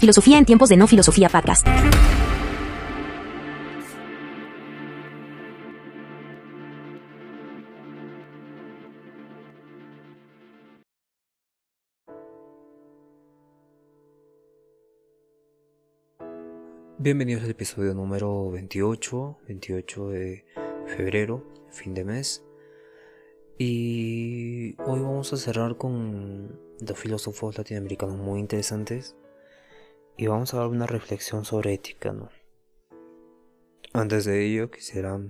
Filosofía en tiempos de no filosofía podcast. Bienvenidos al episodio número 28 de febrero, fin de mes. Y hoy vamos a cerrar con dos filósofos latinoamericanos muy interesantes y vamos a dar una reflexión sobre ética, ¿no? Antes de ello quisiera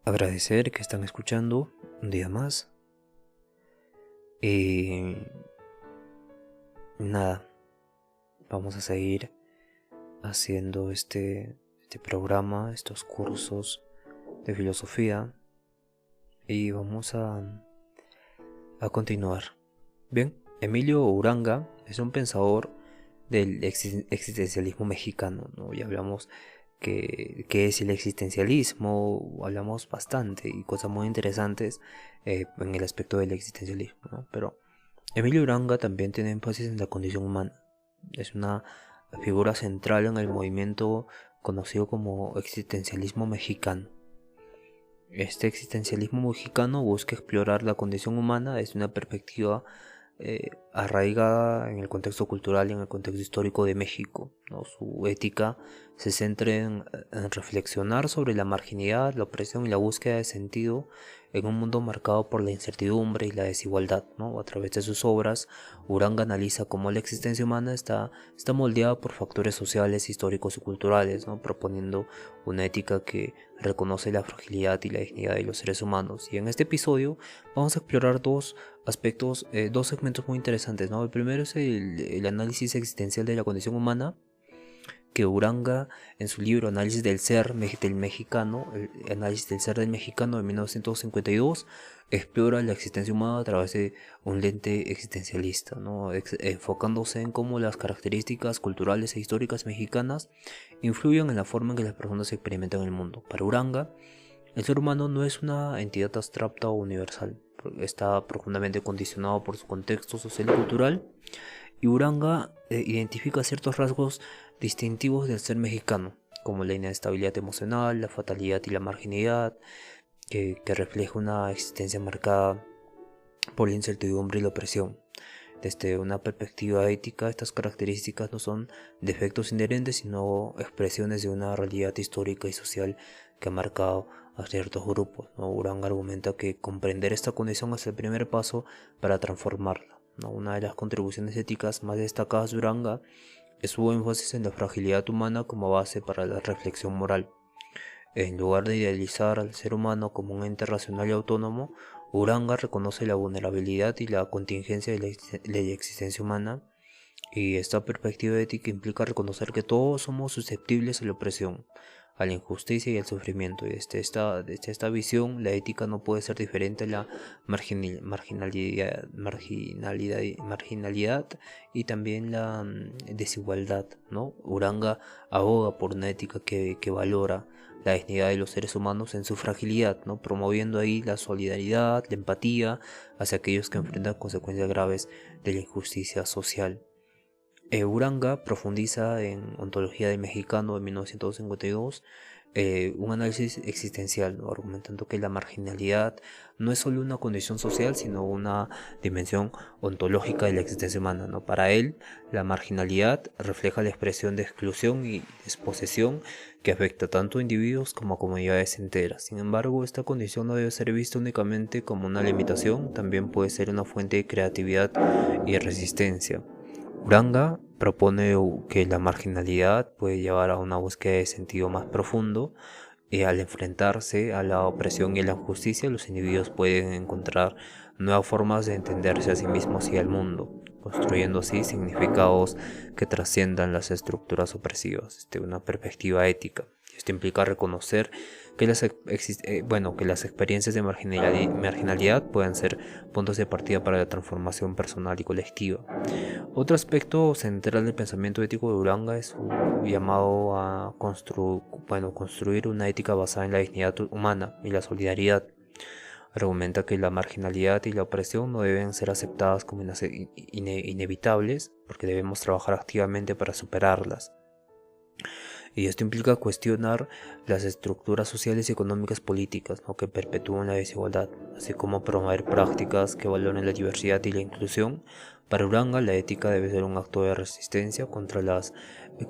agradecer que están escuchando un día más y nada, vamos a seguir haciendo este programa, estos cursos de filosofía, y vamos a continuar. Bien, Emilio Uranga es un pensador del existencialismo mexicano, ¿no? Ya hablamos qué es el existencialismo, hablamos bastante y cosas muy interesantes en el aspecto del existencialismo, ¿no? Pero Emilio Uranga también tiene énfasis en la condición humana. Es una figura central en el movimiento conocido como existencialismo mexicano. Este existencialismo mexicano busca explorar la condición humana desde una perspectiva arraigada en el contexto cultural y en el contexto histórico de México, ¿no? Su ética se centra en reflexionar sobre la marginalidad, la opresión y la búsqueda de sentido en un mundo marcado por la incertidumbre y la desigualdad, ¿no? A través de sus obras, Uranga analiza cómo la existencia humana está moldeada por factores sociales, históricos y culturales, ¿no? Proponiendo una ética que reconoce la fragilidad y la dignidad de los seres humanos. Y en este episodio vamos a explorar dos segmentos muy interesantes, ¿no? El primero es el análisis existencial de la condición humana, que Uranga en su libro Análisis del Ser del Mexicano, el Análisis del Ser del Mexicano de 1952, explora la existencia humana a través de un lente existencialista, ¿no? Enfocándose en cómo las características culturales e históricas mexicanas influyen en la forma en que las personas experimentan el mundo. Para Uranga, el ser humano no es una entidad abstracta o universal, está profundamente condicionado por su contexto social y cultural, y Uranga identifica ciertos rasgos distintivos del ser mexicano, como la inestabilidad emocional, la fatalidad y la marginalidad, que refleja una existencia marcada por la incertidumbre y la opresión. Desde una perspectiva ética, estas características no son defectos inherentes, sino expresiones de una realidad histórica y social que ha marcado a ciertos grupos, ¿no? Uranga argumenta que comprender esta condición es el primer paso para transformarla, ¿no? Una de las contribuciones éticas más destacadas de Uranga es su énfasis en la fragilidad humana como base para la reflexión moral. En lugar de idealizar al ser humano como un ente racional y autónomo, Uranga reconoce la vulnerabilidad y la contingencia de la existencia humana, y esta perspectiva ética implica reconocer que todos somos susceptibles a la opresión, a la injusticia y al sufrimiento. Y desde esta visión, la ética no puede ser diferente a la marginalidad y también la desigualdad, ¿no? Uranga aboga por una ética que valora la dignidad de los seres humanos en su fragilidad, ¿no? Promoviendo ahí la solidaridad, la empatía hacia aquellos que enfrentan consecuencias graves de la injusticia social. Uranga profundiza en Ontología del Mexicano de 1952 un análisis existencial, ¿no? Argumentando que la marginalidad no es solo una condición social, sino una dimensión ontológica de la existencia humana, ¿no? Para él, la marginalidad refleja la expresión de exclusión y desposesión que afecta tanto a individuos como a comunidades enteras. Sin embargo, esta condición no debe ser vista únicamente como una limitación, también puede ser una fuente de creatividad y resistencia. Uranga propone que la marginalidad puede llevar a una búsqueda de sentido más profundo, y al enfrentarse a la opresión y a la injusticia, los individuos pueden encontrar nuevas formas de entenderse a sí mismos y al mundo, construyendo así significados que trasciendan las estructuras opresivas, desde una perspectiva ética. Esto implica reconocer que las experiencias de marginalidad pueden ser puntos de partida para la transformación personal y colectiva. Otro aspecto central del pensamiento ético de Uranga es su llamado a construir una ética basada en la dignidad humana y la solidaridad. Argumenta que la marginalidad y la opresión no deben ser aceptadas como inevitables, porque debemos trabajar activamente para superarlas. Y esto implica cuestionar las estructuras sociales y económicas políticas, ¿no?, que perpetúan la desigualdad, así como promover prácticas que valoren la diversidad y la inclusión. Para Uranga, la ética debe ser un acto de resistencia contra las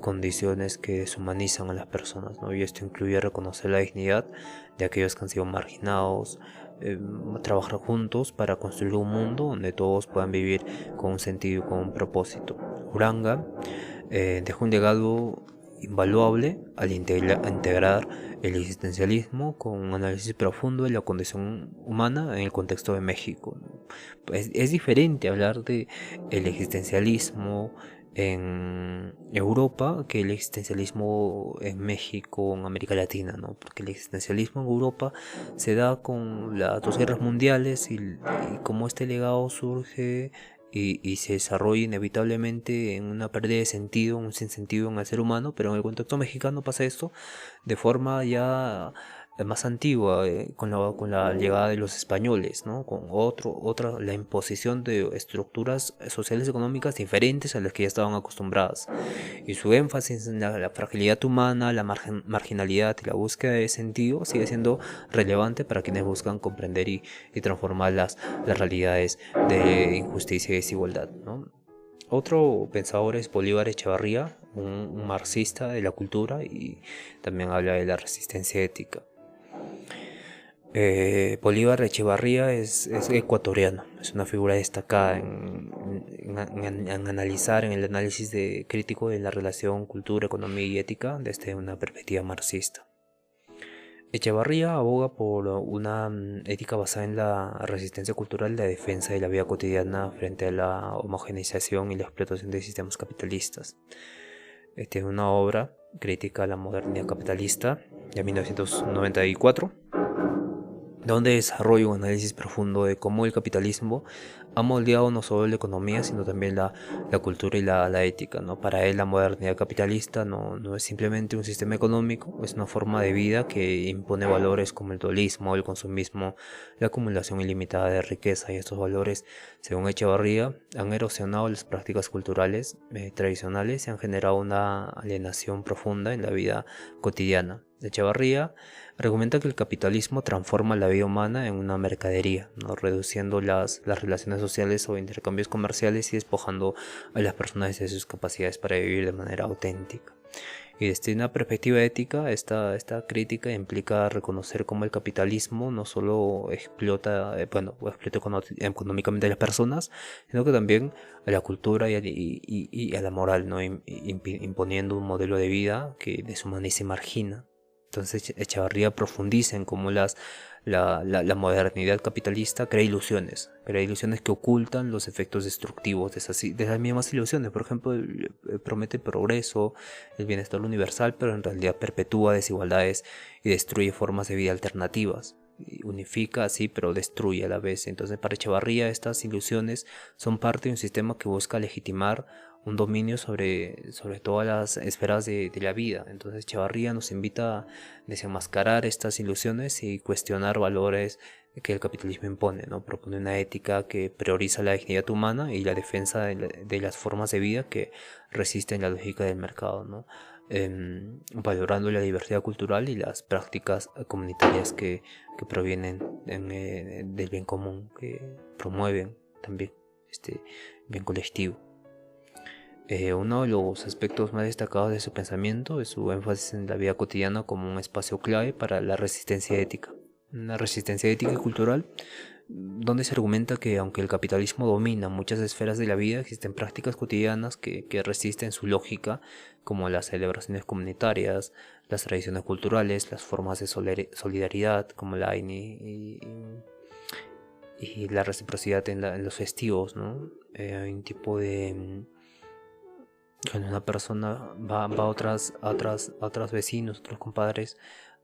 condiciones que deshumanizan a las personas, ¿no? Y esto incluye reconocer la dignidad de aquellos que han sido marginados, trabajar juntos para construir un mundo donde todos puedan vivir con un sentido y con un propósito. Uranga dejó un legado invaluable al integrar el existencialismo con un análisis profundo de la condición humana en el contexto de México. Es diferente hablar de el existencialismo en Europa que el existencialismo en México, en América Latina, ¿no? Porque el existencialismo en Europa se da con las dos guerras mundiales y cómo este legado surge y se desarrolla inevitablemente en una pérdida de sentido, un sinsentido en el ser humano, pero en el contexto mexicano pasa esto de forma ya más antigua, con la llegada de los españoles, ¿no? Con la imposición de estructuras sociales y económicas diferentes a las que ya estaban acostumbradas. Y su énfasis en la fragilidad humana, la marginalidad y la búsqueda de sentido sigue siendo relevante para quienes buscan comprender y transformar las realidades de injusticia y desigualdad, ¿no? Otro pensador es Bolívar Echevarría, un marxista de la cultura, y también habla de la resistencia ética. Bolívar Echevarría es ecuatoriano, es una figura destacada en analizar, en el análisis crítico de la relación cultura, economía y ética desde una perspectiva marxista. Echevarría aboga por una ética basada en la resistencia cultural y la defensa de la vida cotidiana frente a la homogeneización y la explotación de sistemas capitalistas. Tiene una obra crítica a la modernidad capitalista de 1994, donde desarrolla un análisis profundo de cómo el capitalismo ha moldeado no solo la economía, sino también la cultura y la ética, ¿no? Para él, la modernidad capitalista no es simplemente un sistema económico, es una forma de vida que impone valores como el dualismo, el consumismo, la acumulación ilimitada de riqueza, y estos valores, según Echevarría, han erosionado las prácticas culturales tradicionales y han generado una alienación profunda en la vida cotidiana. Echevarría argumenta que el capitalismo transforma la vida humana en una mercadería, ¿no?, reduciendo las relaciones sociales o intercambios comerciales y despojando a las personas de sus capacidades para vivir de manera auténtica. Y desde una perspectiva ética, esta crítica implica reconocer cómo el capitalismo no solo explota económicamente a las personas, sino que también a la cultura y a la moral, ¿no?, imponiendo un modelo de vida que deshumaniza y margina. Entonces Echevarría profundiza en cómo la modernidad capitalista crea ilusiones que ocultan los efectos destructivos de esas mismas ilusiones. Por ejemplo, promete progreso, el bienestar universal, pero en realidad perpetúa desigualdades y destruye formas de vida alternativas. Y unifica así, pero destruye a la vez. Entonces, para Echevarría, estas ilusiones son parte de un sistema que busca legitimar un dominio sobre todas las esferas de la vida. Entonces Echevarría nos invita a desenmascarar estas ilusiones y cuestionar valores que el capitalismo impone, ¿no? Propone una ética que prioriza la dignidad humana y la defensa de las formas de vida que resisten la lógica del mercado, ¿no? Valorando la diversidad cultural y las prácticas comunitarias que provienen del bien común, que promueven también este bien colectivo. Uno de los aspectos más destacados de su pensamiento es su énfasis en la vida cotidiana como un espacio clave para la resistencia ética. Una resistencia ética y cultural donde se argumenta que aunque el capitalismo domina muchas esferas de la vida, existen prácticas cotidianas que resisten su lógica, como las celebraciones comunitarias, las tradiciones culturales, las formas de solidaridad como la y la reciprocidad en los festivos, ¿no? Hay un tipo de... Cuando una persona va a otros vecinos, otros compadres,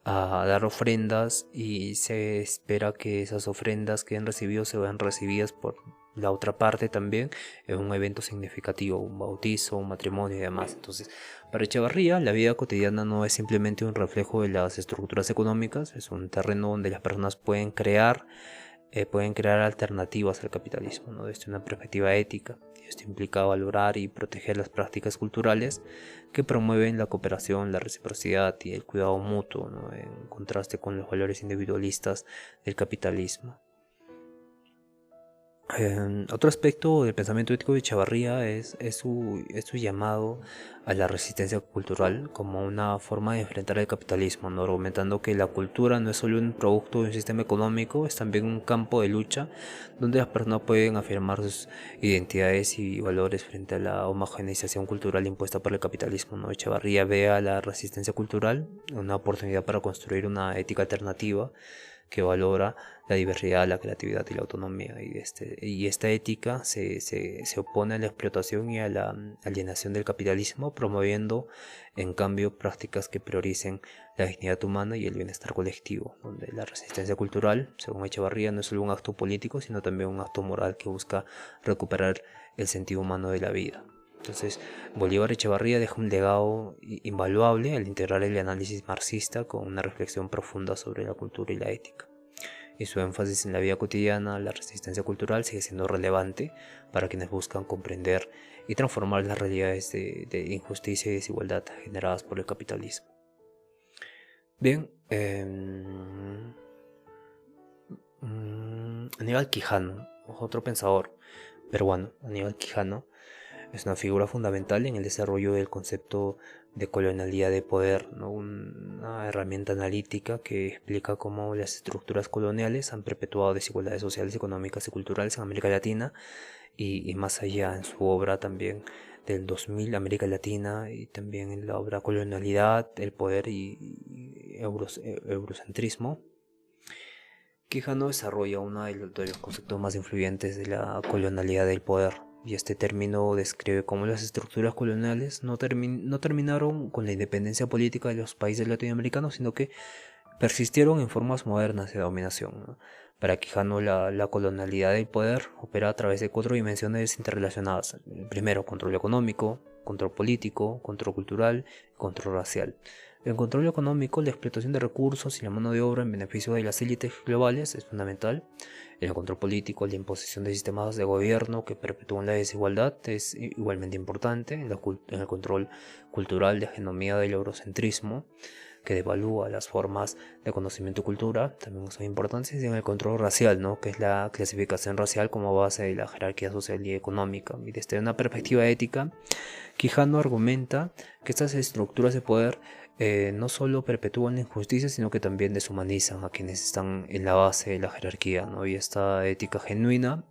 a dar ofrendas, y se espera que esas ofrendas que han recibido se vean recibidas por la otra parte también en un evento significativo, un bautizo, un matrimonio y demás. Entonces, para Echevarría, la vida cotidiana no es simplemente un reflejo de las estructuras económicas, es un terreno donde las personas pueden crear pueden crear alternativas al capitalismo, ¿no? Desde una perspectiva ética. Y esto implica valorar y proteger las prácticas culturales que promueven la cooperación, la reciprocidad y el cuidado mutuo, ¿no? En contraste con los valores individualistas del capitalismo. Otro aspecto del pensamiento ético de Echevarría es su llamado a la resistencia cultural como una forma de enfrentar el capitalismo, ¿no? Argumentando que la cultura no es solo un producto de un sistema económico, es también un campo de lucha donde las personas pueden afirmar sus identidades y valores frente a la homogeneización cultural impuesta por el capitalismo, ¿no? Echevarría ve a la resistencia cultural una oportunidad para construir una ética alternativa que valora la diversidad, la creatividad y la autonomía. Y esta ética se opone a la explotación y a la alienación del capitalismo, promoviendo en cambio prácticas que prioricen la dignidad humana y el bienestar colectivo, donde la resistencia cultural, según Echevarría, no es solo un acto político, sino también un acto moral que busca recuperar el sentido humano de la vida. Entonces, Bolívar Echevarría deja un legado invaluable al integrar el análisis marxista con una reflexión profunda sobre la cultura y la ética. Y su énfasis en la vida cotidiana, la resistencia cultural, sigue siendo relevante para quienes buscan comprender y transformar las realidades de injusticia y desigualdad generadas por el capitalismo. Bien, Aníbal Quijano, otro pensador peruano, Aníbal Quijano, es una figura fundamental en el desarrollo del concepto de colonialidad de poder, ¿no? Una herramienta analítica que explica cómo las estructuras coloniales han perpetuado desigualdades sociales, económicas y culturales en América Latina y más allá, en su obra también del 2000, América Latina, y también en la obra Colonialidad, el poder y eurocentrismo. Quijano desarrolla uno de los conceptos más influyentes de la colonialidad del poder. Y este término describe cómo las estructuras coloniales no terminaron con la independencia política de los países latinoamericanos, sino que persistieron en formas modernas de dominación, ¿no? Para Quijano, la colonialidad del poder opera a través de 4 dimensiones interrelacionadas. Primero, control económico, control político, control cultural, control racial. El control económico, la explotación de recursos y la mano de obra en beneficio de las élites globales es fundamental. El control político, la imposición de sistemas de gobierno que perpetúan la desigualdad es igualmente importante. En el control cultural, la hegemonía del eurocentrismo, que devalúa las formas de conocimiento y cultura, también son importantes. Y en el control racial, ¿no? Que es la clasificación racial como base de la jerarquía social y económica. Y desde una perspectiva ética, Quijano argumenta que estas estructuras de poder no solo perpetúan la injusticia, sino que también deshumanizan a quienes están en la base de la jerarquía, ¿no? Y esta ética genuina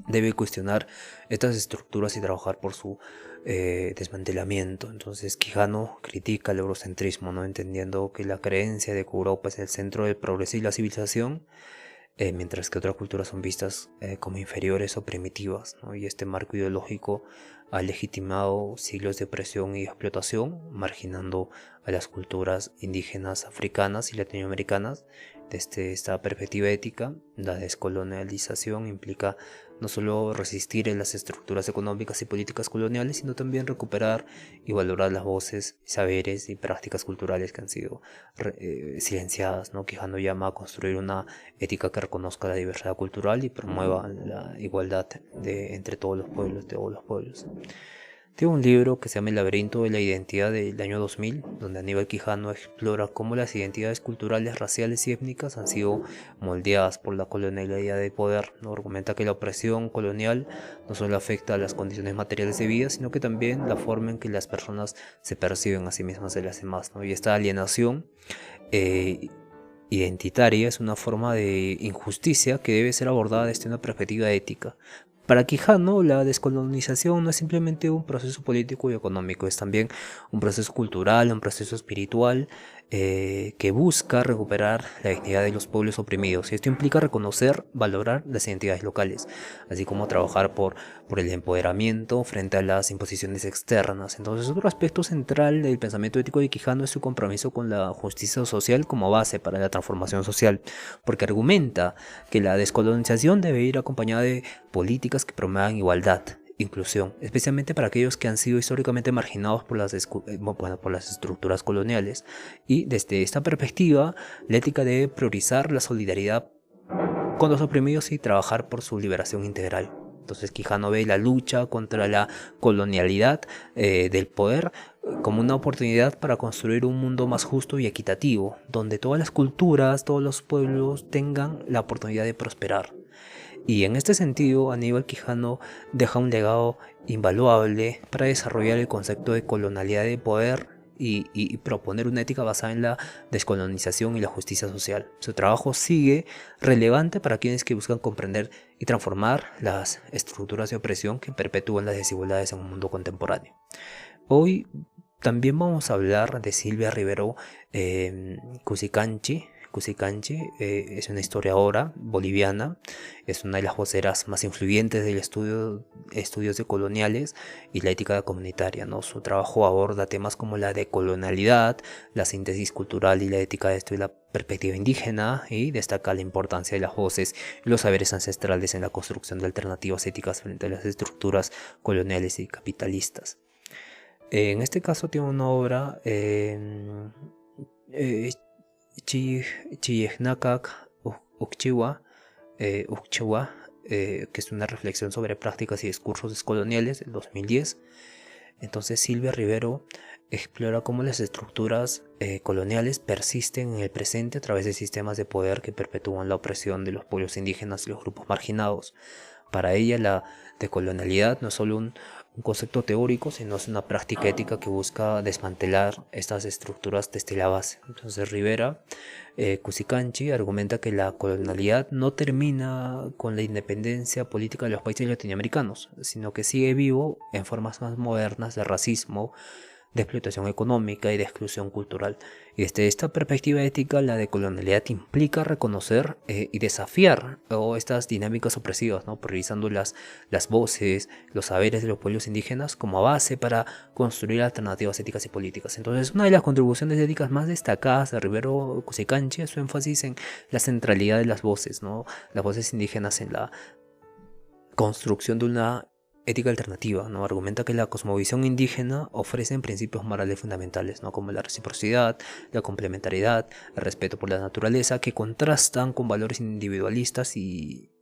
debe cuestionar estas estructuras y trabajar por su desmantelamiento. Entonces Quijano critica el eurocentrismo, ¿no? Entendiendo que la creencia de que Europa es el centro del progreso y la civilización, mientras que otras culturas son vistas como inferiores o primitivas, ¿no? Y este marco ideológico ha legitimado siglos de opresión y explotación, marginando a las culturas indígenas africanas y latinoamericanas. Desde esta perspectiva ética, la descolonialización implica no solo resistir en las estructuras económicas y políticas coloniales, sino también recuperar y valorar las voces, saberes y prácticas culturales que han sido silenciadas, ¿no? Quijano llama a construir una ética que reconozca la diversidad cultural y promueva la igualdad entre todos los pueblos. Tengo un libro que se llama El laberinto de la identidad del año 2000, donde Aníbal Quijano explora cómo las identidades culturales, raciales y étnicas han sido moldeadas por la colonialidad de poder, ¿no? Argumenta que la opresión colonial no solo afecta a las condiciones materiales de vida, sino que también la forma en que las personas se perciben a sí mismas de las demás, ¿no? Y esta alienación identitaria es una forma de injusticia que debe ser abordada desde una perspectiva ética. Para Quijano, la descolonización no es simplemente un proceso político y económico, es también un proceso cultural, un proceso espiritual que busca recuperar la dignidad de los pueblos oprimidos. Y esto implica reconocer, valorar las identidades locales, así como trabajar por el empoderamiento frente a las imposiciones externas. Entonces, otro aspecto central del pensamiento ético de Quijano es su compromiso con la justicia social como base para la transformación social, porque argumenta que la descolonización debe ir acompañada de políticas que promuevan igualdad, inclusión, especialmente para aquellos que han sido históricamente marginados por las estructuras coloniales. Y desde esta perspectiva, la ética debe priorizar la solidaridad con los oprimidos y trabajar por su liberación integral. Entonces Quijano ve la lucha contra la colonialidad del poder como una oportunidad para construir un mundo más justo y equitativo, donde todas las culturas, todos los pueblos tengan la oportunidad de prosperar. Y en este sentido, Aníbal Quijano deja un legado invaluable para desarrollar el concepto de colonialidad de poder y proponer una ética basada en la descolonización y la justicia social. Su trabajo sigue relevante para quienes que buscan comprender y transformar las estructuras de opresión que perpetúan las desigualdades en un mundo contemporáneo. Hoy también vamos a hablar de Silvia Rivero Cusicanchi. Cusicanchi es una historiadora boliviana, es una de las voceras más influyentes del estudios decoloniales y la ética comunitaria, ¿no? Su trabajo aborda temas como la decolonialidad, la síntesis cultural y la ética de esto y la perspectiva indígena, y destaca la importancia de las voces y los saberes ancestrales en la construcción de alternativas éticas frente a las estructuras coloniales y capitalistas. En este caso tiene una obra Chiyejnakak Ukchiwa, que es una reflexión sobre prácticas y discursos descoloniales del 2010. Entonces Silvia Rivero explora cómo las estructuras coloniales persisten en el presente a través de sistemas de poder que perpetúan la opresión de los pueblos indígenas y los grupos marginados. Para ella la decolonialidad no es solo un concepto teórico, sino es una práctica ética que busca desmantelar estas estructuras desde la base. Entonces Rivera Cusicanchi argumenta que la colonialidad no termina con la independencia política de los países latinoamericanos, sino que sigue vivo en formas más modernas de racismo, de explotación económica y de exclusión cultural. Y desde esta perspectiva ética, la decolonialidad implica reconocer y desafiar estas dinámicas opresivas, ¿no? Priorizando las voces, los saberes de los pueblos indígenas como base para construir alternativas éticas y políticas. Entonces, una de las contribuciones éticas más destacadas de Rivero Cusicanchi es su énfasis en la centralidad de las voces, ¿no? Las voces indígenas en la construcción de una ética alternativa, ¿no? Argumenta que la cosmovisión indígena ofrece principios morales fundamentales, ¿no? Como la reciprocidad, la complementariedad, el respeto por la naturaleza, que contrastan con valores individualistas y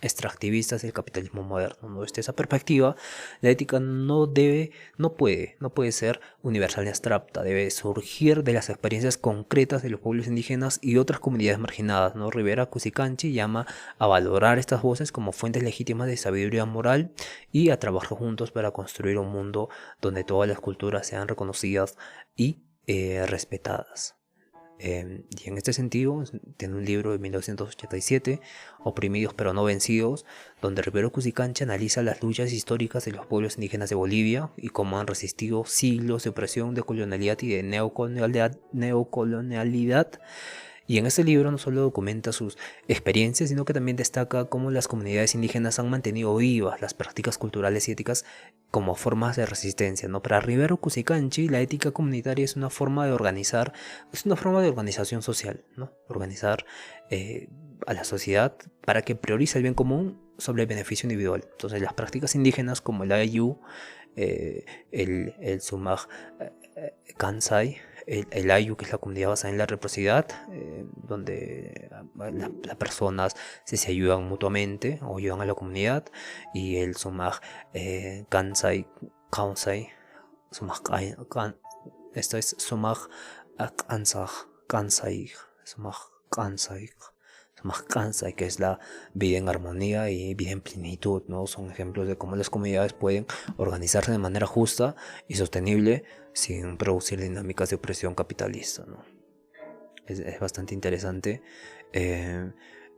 extractivistas del capitalismo moderno, ¿no? Desde esa perspectiva, la ética no puede ser universal ni abstracta, debe surgir de las experiencias concretas de los pueblos indígenas y otras comunidades marginadas, ¿no? Rivera Cusicanchi llama a valorar estas voces como fuentes legítimas de sabiduría moral y a trabajar juntos para construir un mundo donde todas las culturas sean reconocidas y respetadas. Y en este sentido, tiene un libro de 1987, Oprimidos pero no vencidos, donde Rivero Cusicanchi analiza las luchas históricas de los pueblos indígenas de Bolivia y cómo han resistido siglos de opresión, de colonialidad y de neocolonialidad. Y en este libro no solo documenta sus experiencias, sino que también destaca cómo las comunidades indígenas han mantenido vivas las prácticas culturales y éticas como formas de resistencia, ¿no? Para Rivero Cusicanchi, la ética comunitaria es una forma de organización social, ¿no? Organizar a la sociedad para que priorice el bien común sobre el beneficio individual. Entonces, las prácticas indígenas como el Ayu, el Sumaj Kansai, el Ayu, que es la comunidad basada en la reciprocidad, donde las personas se ayudan mutuamente o ayudan a la comunidad, y el Sumaj Kansai, Sumaj esto es Sumaj Kansai, que es la vida en armonía y vida en plenitud, ¿no? Son ejemplos de cómo las comunidades pueden organizarse de manera justa y sostenible sin producir dinámicas de opresión capitalista, ¿no? Es bastante interesante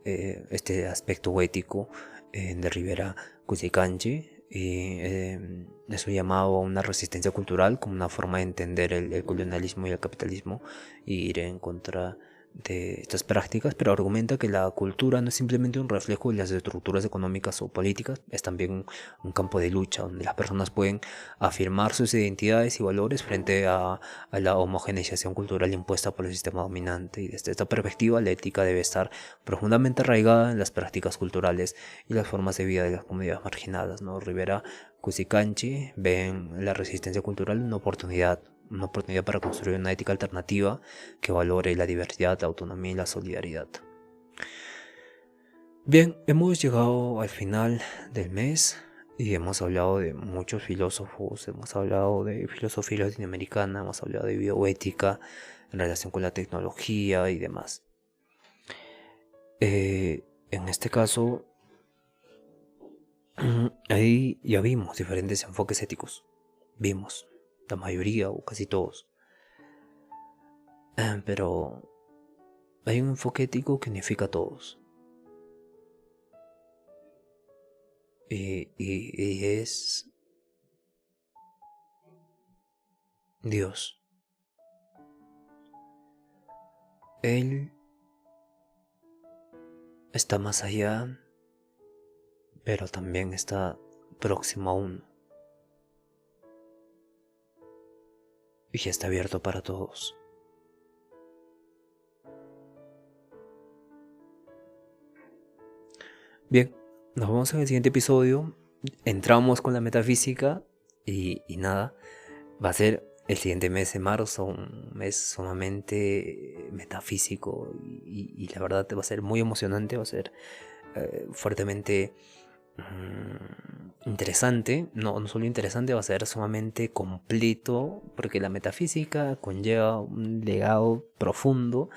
este aspecto ético de Rivera Cusicanchi, y es un llamado a una resistencia cultural como una forma de entender el colonialismo y el capitalismo y ir en contra de estas prácticas, pero argumenta que la cultura no es simplemente un reflejo de las estructuras económicas o políticas, es también un campo de lucha donde las personas pueden afirmar sus identidades y valores frente a la homogeneización cultural impuesta por el sistema dominante. Y desde esta perspectiva, la ética debe estar profundamente arraigada en las prácticas culturales y las formas de vida de las comunidades marginadas, ¿no? Rivera Cusicanchi ve en la resistencia cultural una oportunidad para construir una ética alternativa que valore la diversidad, la autonomía y la solidaridad. Bien, hemos llegado al final del mes y hemos hablado de muchos filósofos, hemos hablado de filosofía latinoamericana, hemos hablado de bioética en relación con la tecnología y demás. En este caso, ahí ya vimos diferentes enfoques éticos. Vimos, la mayoría o casi todos. Pero hay un enfoque ético que unifica a todos. Y es Dios. Él está más allá, pero también está próximo a uno. Y está abierto para todos. Bien, nos vemos en el siguiente episodio. Entramos con la metafísica y nada, va a ser el siguiente mes de marzo, un mes sumamente metafísico y la verdad va a ser muy emocionante, va a ser fuertemente interesante, no solo interesante, va a ser sumamente completo porque la metafísica conlleva un legado profundo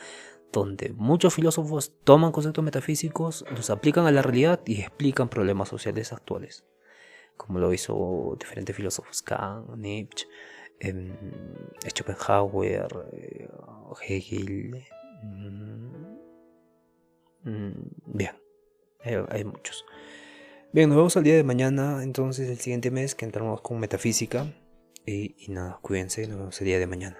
donde muchos filósofos toman conceptos metafísicos, los aplican a la realidad y explican problemas sociales actuales, como lo hizo diferentes filósofos, Kant, Nietzsche, Schopenhauer, Hegel. Bien, hay muchos. Bien, nos vemos el día de mañana, entonces el siguiente mes que entramos con metafísica y nada, cuídense, nos vemos el día de mañana.